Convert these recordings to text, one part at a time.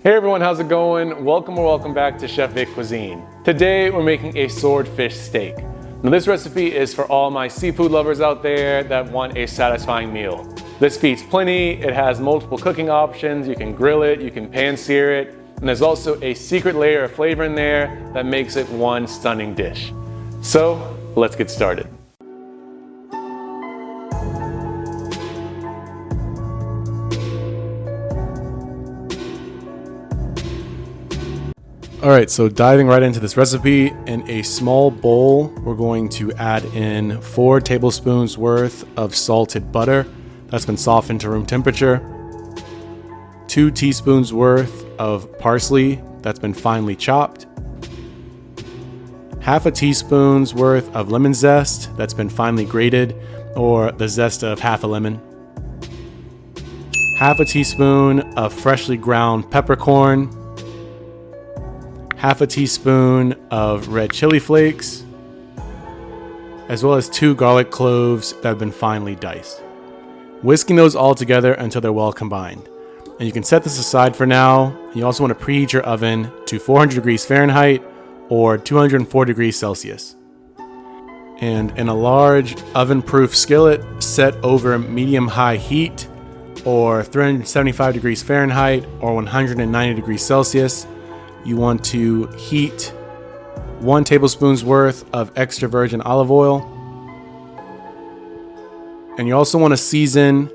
Hey everyone, how's it going? Welcome back to Chef Vic Cuisine. Today we're making a swordfish steak. Now this recipe is for all my seafood lovers out there that want a satisfying meal. This feeds plenty, it has multiple cooking options, you can grill it, you can pan-sear it, and there's also a secret layer of flavor in there that makes it one stunning dish. So let's get started. Alright, so diving right into this recipe, in a small bowl, we're going to add in 4 tablespoons worth of salted butter that's been softened to room temperature, 2 teaspoons worth of parsley that's been finely chopped, half a teaspoon's worth of lemon zest that's been finely grated, or the zest of half a lemon, half a teaspoon of freshly ground peppercorn, half a teaspoon of red chili flakes, as well as 2 garlic cloves that have been finely diced. Whisking those all together until they're well combined. And you can set this aside for now. You also want to preheat your oven to 400 degrees Fahrenheit or 204 degrees Celsius. And in a large oven-proof skillet set over medium-high heat or 375 degrees Fahrenheit or 190 degrees Celsius, you want to heat 1 tablespoon's worth of extra virgin olive oil. And you also want to season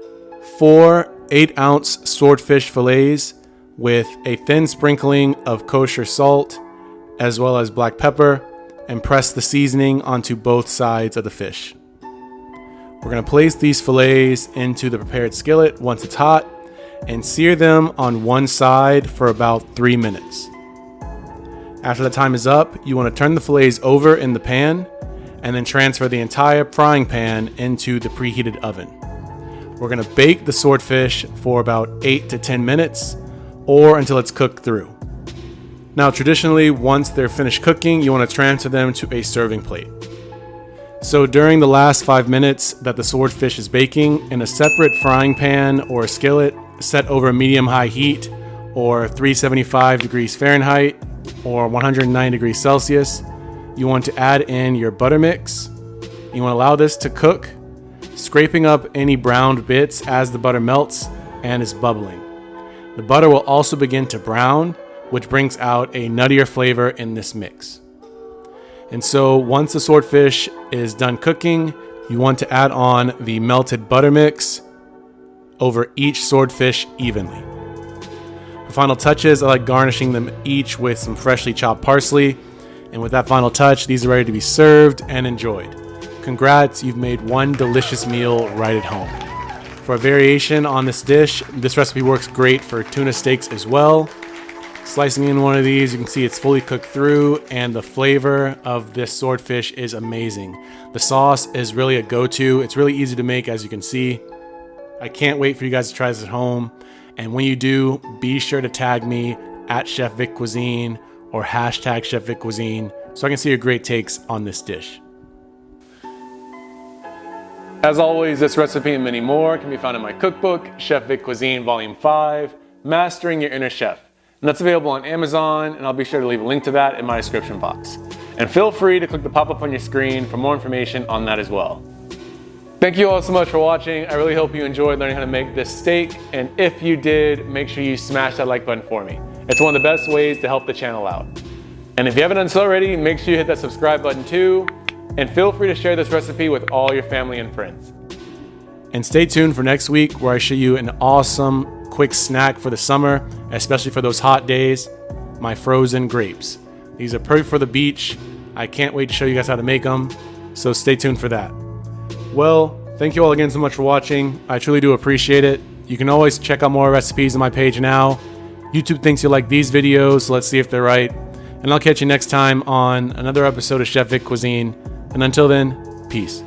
4 8-ounce swordfish fillets with a thin sprinkling of kosher salt as well as black pepper, and press the seasoning onto both sides of the fish. We're going to place these fillets into the prepared skillet once it's hot and sear them on one side for about 3 minutes. After the time is up, you want to turn the fillets over in the pan and then transfer the entire frying pan into the preheated oven. We're going to bake the swordfish for about 8 to 10 minutes or until it's cooked through. Now traditionally, once they're finished cooking, you want to transfer them to a serving plate. So during the last 5 minutes that the swordfish is baking, in a separate frying pan or a skillet set over medium-high heat or 375 degrees Fahrenheit or 109 degrees Celsius, you want to add in your butter mix. You want to allow this to cook, scraping up any browned bits as the butter melts and is bubbling. The butter will also begin to brown, which brings out a nuttier flavor in this mix. And so once the swordfish is done cooking, you want to add on the melted butter mix over each swordfish evenly. For final touches, I like garnishing them each with some freshly chopped parsley. And with that final touch, these are ready to be served and enjoyed. Congrats, you've made one delicious meal right at home. For a variation on this dish, this recipe works great for tuna steaks as well. Slicing in one of these, you can see it's fully cooked through, and the flavor of this swordfish is amazing. The sauce is really a go-to. It's really easy to make, as you can see. I can't wait for you guys to try this at home. And when you do, be sure to tag me at Chef Vic Cuisine or hashtag Chef Vic Cuisine so I can see your great takes on this dish. As always, this recipe and many more can be found in my cookbook, Chef Vic Cuisine Volume 5, Mastering Your Inner Chef. And that's available on Amazon, and I'll be sure to leave a link to that in my description box. And feel free to click the pop-up on your screen for more information on that as well. Thank you all so much for watching. I really hope you enjoyed learning how to make this steak, and if you did, make sure you smash that like button for me. It's one of the best ways to help the channel out. And if you haven't done so already, make sure you hit that subscribe button too, and feel free to share this recipe with all your family and friends. And stay tuned for next week where I show you an awesome quick snack for the summer, especially for those hot days, my frozen grapes. These are perfect for the beach. I can't wait to show you guys how to make them, so stay tuned for that. Well, thank you all again so much for watching. I truly do appreciate it. You can always check out more recipes on my page now. YouTube thinks you like these videos, so let's see if they're right. And I'll catch you next time on another episode of Chef Vic Cuisine. And until then, peace.